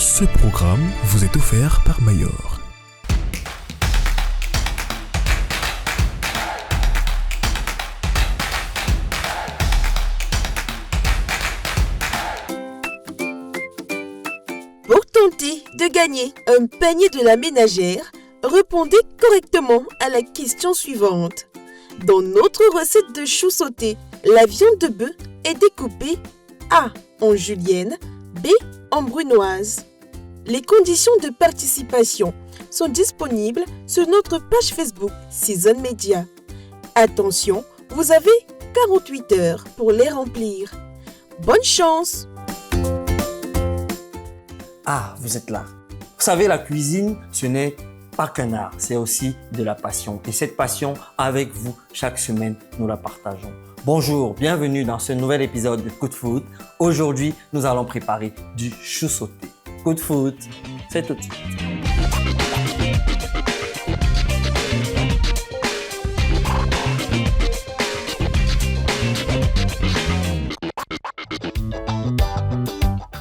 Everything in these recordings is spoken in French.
Ce programme vous est offert par Mayor. Pour tenter de gagner un panier de la ménagère, répondez correctement à la question suivante. Dans notre recette de chou sauté, la viande de bœuf est découpée A en julienne, B en brunoise. Les conditions de participation sont disponibles sur notre page Facebook Season Media. Attention, vous avez 48 heures pour les remplir. Bonne chance! Ah, vous êtes là. Vous savez, la cuisine, ce n'est pas qu'un art, c'est aussi de la passion. Et cette passion, avec vous, chaque semaine, nous la partageons. Bonjour, bienvenue dans ce nouvel épisode de Coup de Foot. Aujourd'hui, nous allons préparer du chou sauté. Coup de foot, c'est tout de suite.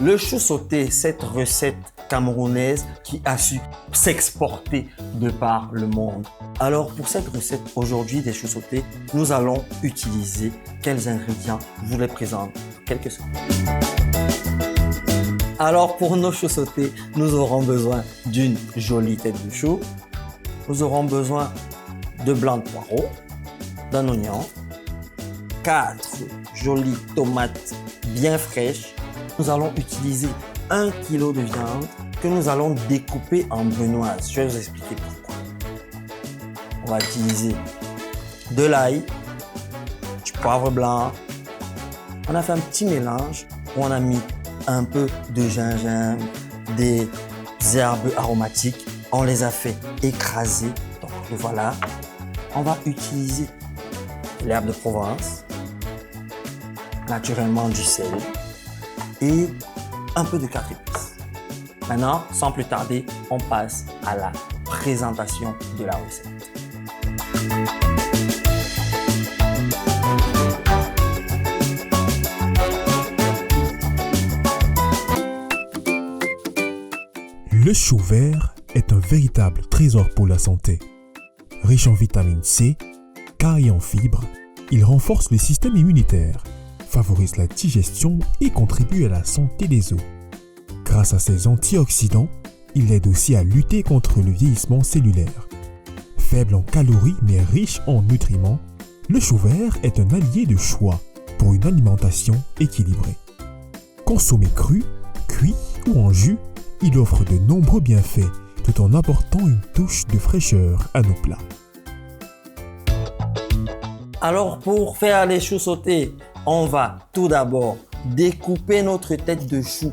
Le chou sauté, cette recette camerounaise qui a su s'exporter de par le monde. Alors pour cette recette aujourd'hui des choux sautés, nous allons utiliser quels ingrédients? Je vous les présente en quelques secondes. Alors pour nos choux sautés, nous aurons besoin d'une jolie tête de chou. Nous aurons besoin de blanc de poireau, d'un oignon, 4 jolies tomates bien fraîches. Nous allons utiliser 1 kg de viande que nous allons découper en brunoise. Je vais vous expliquer pourquoi. On va utiliser de l'ail, du poivre blanc. On a fait un petit mélange où on a mis un peu de gingembre, des herbes aromatiques. On les a fait écraser. Donc voilà. On va utiliser l'herbe de Provence, naturellement du sel et un peu de 4 épices. Maintenant, sans plus tarder, on passe à la présentation de la recette. Le chou vert est un véritable trésor pour la santé. Riche en vitamine C, K et en fibres, il renforce le système immunitaire, favorise la digestion et contribue à la santé des os. Grâce à ses antioxydants, il aide aussi à lutter contre le vieillissement cellulaire. Faible en calories mais riche en nutriments, le chou vert est un allié de choix pour une alimentation équilibrée. Consommé cru, cuit ou en jus, il offre de nombreux bienfaits tout en apportant une touche de fraîcheur à nos plats. Alors pour faire les choux sautés, on va tout d'abord découper notre tête de chou.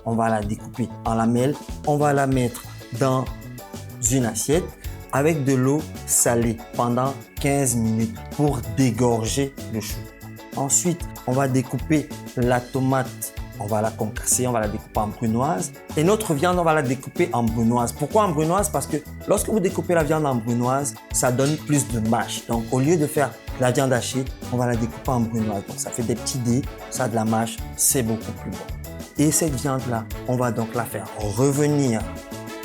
On va la découper en lamelles. On va la mettre dans une assiette avec de l'eau salée pendant 15 minutes pour dégorger le chou. Ensuite, on va découper la tomate. On va la concasser, on va la découper en brunoise. Et notre viande, on va la découper en brunoise. Pourquoi en brunoise? Parce que lorsque vous découpez la viande en brunoise, ça donne plus de mâche. Donc, au lieu de faire la viande hachée, on va la découper en brunoise. Donc, ça fait des petits dés, ça a de la mâche, c'est beaucoup plus bon. Et cette viande-là, on va donc la faire revenir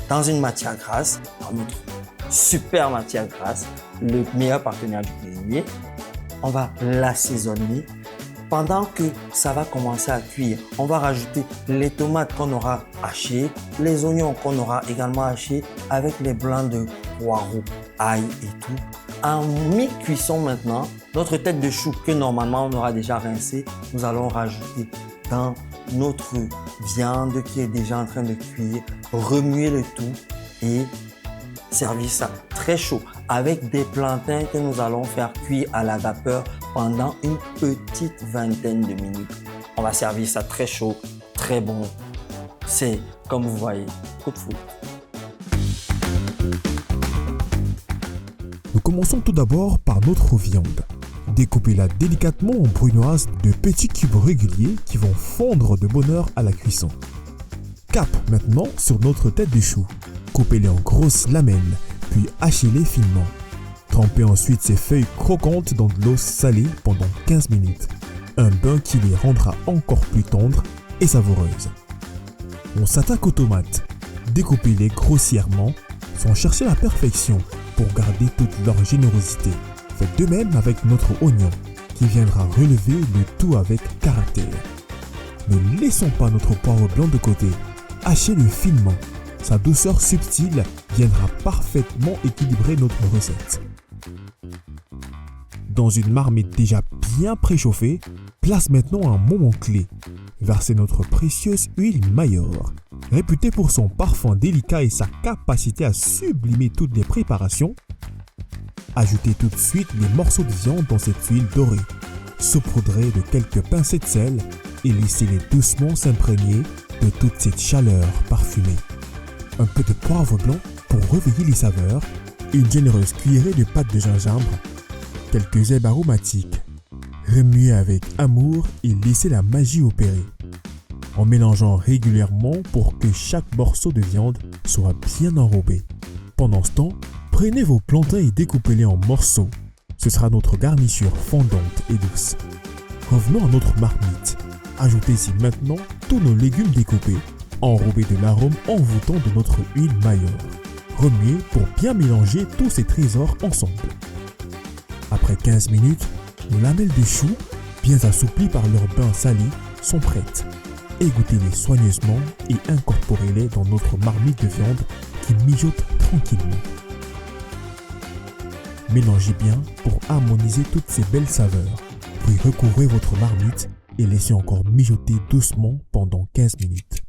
dans une matière grasse, dans notre super matière grasse, le meilleur partenaire du cuisinier. On va l'assaisonner. Pendant que ça va commencer à cuire, on va rajouter les tomates qu'on aura hachées, les oignons qu'on aura également hachés avec les blancs de poireaux, ail et tout. En mi-cuisson maintenant, notre tête de chou que normalement on aura déjà rincée, nous allons rajouter dans notre viande qui est déjà en train de cuire, remuer le tout et servir ça très chaud avec des plantains que nous allons faire cuire à la vapeur pendant une petite vingtaine de minutes. On va servir ça très chaud, très bon. C'est, comme vous voyez, coup de foot. Nous commençons tout d'abord par notre viande. Découpez-la délicatement en brunoise de petits cubes réguliers qui vont fondre de bonheur à la cuisson. Cap maintenant sur notre tête de chou. Coupez-les en grosses lamelles, puis hachez-les finement. Trempez ensuite ces feuilles croquantes dans de l'eau salée pendant 15 minutes. Un bain qui les rendra encore plus tendres et savoureuses. On s'attaque aux tomates. Découpez-les grossièrement sans chercher la perfection pour garder toute leur générosité. Faites de même avec notre oignon qui viendra relever le tout avec caractère. Ne laissons pas notre poivre blanc de côté. Hachez-le finement. Sa douceur subtile viendra parfaitement équilibrer notre recette. Dans une marmite déjà bien préchauffée, place maintenant un moment clé. Versez notre précieuse huile Maillard. Réputée pour son parfum délicat et sa capacité à sublimer toutes les préparations, ajoutez tout de suite les morceaux de viande dans cette huile dorée. Saupoudrez de quelques pincées de sel et laissez-les doucement s'imprégner de toute cette chaleur parfumée. Un peu de poivre blanc pour réveiller les saveurs, une généreuse cuillerée de pâte de gingembre, quelques herbes aromatiques. Remuez avec amour et laissez la magie opérer, en mélangeant régulièrement pour que chaque morceau de viande soit bien enrobé. Pendant ce temps, prenez vos plantains et découpez-les en morceaux. Ce sera notre garniture fondante et douce. Revenons à notre marmite. Ajoutez-y maintenant tous nos légumes découpés, enrobés de l'arôme envoûtant de notre huile Maillard. Remuez pour bien mélanger tous ces trésors ensemble. Après 15 minutes, nos lamelles de choux, bien assouplies par leur bain salé, sont prêtes. Égouttez-les soigneusement et incorporez-les dans notre marmite de viande qui mijote tranquillement. Mélangez bien pour harmoniser toutes ces belles saveurs. Puis recouvrez votre marmite et laissez encore mijoter doucement pendant 15 minutes.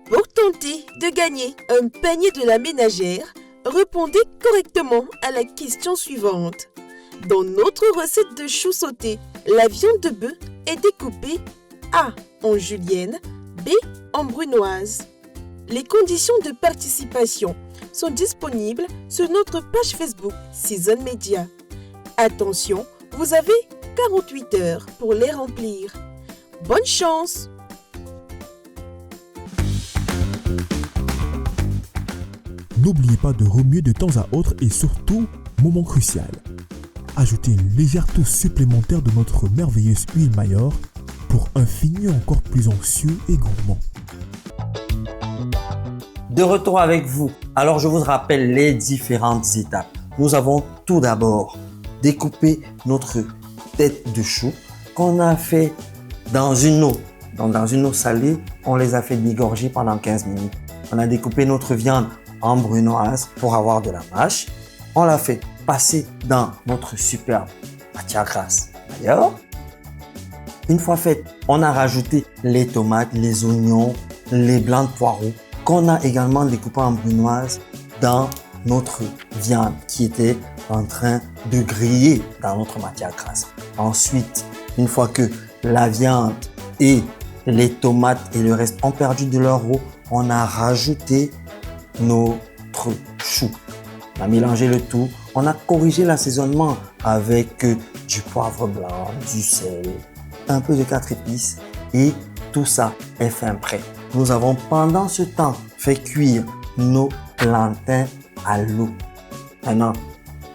Pour tenter de gagner un panier de la ménagère, répondez correctement à la question suivante. Dans notre recette de choux sauté, la viande de bœuf est découpée A en julienne, B en brunoise. Les conditions de participation sont disponibles sur notre page Facebook Season Media. Attention, vous avez 48 heures pour les remplir. Bonne chance! N'oubliez pas de remuer de temps à autre et surtout, moment crucial. Ajoutez une légère touche supplémentaire de notre merveilleuse huile Maillard pour un fini encore plus onctueux et gourmand. De retour avec vous. Alors, je vous rappelle les différentes étapes. Nous avons tout d'abord découpé notre tête de chou qu'on a fait dans une eau. Donc, dans une eau salée, on les a fait dégorger pendant 15 minutes. On a découpé notre viande en brunoise pour avoir de la mâche. On l'a fait passer dans notre superbe matière grasse Maillard. Une fois fait, on a rajouté les tomates, les oignons, les blancs de poireaux qu'on a également découpé en brunoise dans notre viande qui était en train de griller dans notre matière grasse. Ensuite, une fois que la viande et les tomates et le reste ont perdu de leur eau, on a rajouté notre chou. On a mélangé le tout. On a corrigé l'assaisonnement avec du poivre blanc, du sel, un peu de 4 épices et tout ça est fin prêt. Nous avons pendant ce temps fait cuire nos plantains à l'eau. Maintenant,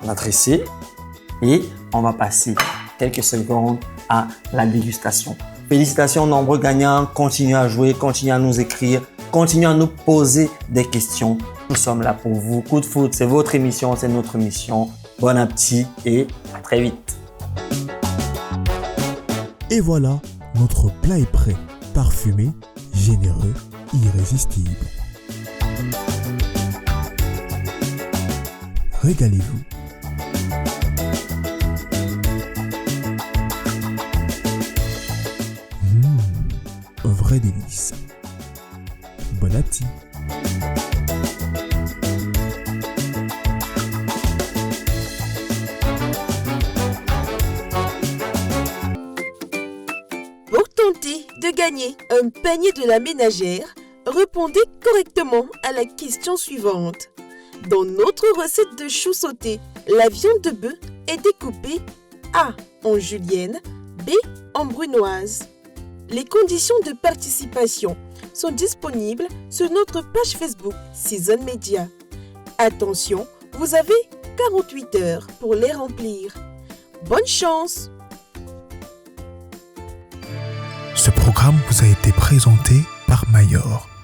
on a tressé et on va passer quelques secondes à la dégustation. Félicitations aux nombreux gagnants. Continuez à jouer, continuez à nous écrire, continuez à nous poser des questions. Nous sommes là pour vous. Coup de foot, c'est votre émission, c'est notre mission. Bon appétit et à très vite. Et voilà, notre plat est prêt. Parfumé, généreux, irrésistible. Régalez-vous. Un vrai délice. Bon appétit. Pour tenter de gagner un panier de la ménagère, répondez correctement à la question suivante. Dans notre recette de choux sauté, la viande de bœuf est découpée A en julienne, B en brunoise. Les conditions de participation sont disponibles sur notre page Facebook Season Media. Attention, vous avez 48 heures pour les remplir. Bonne chance! Ce programme vous a été présenté par Mayor.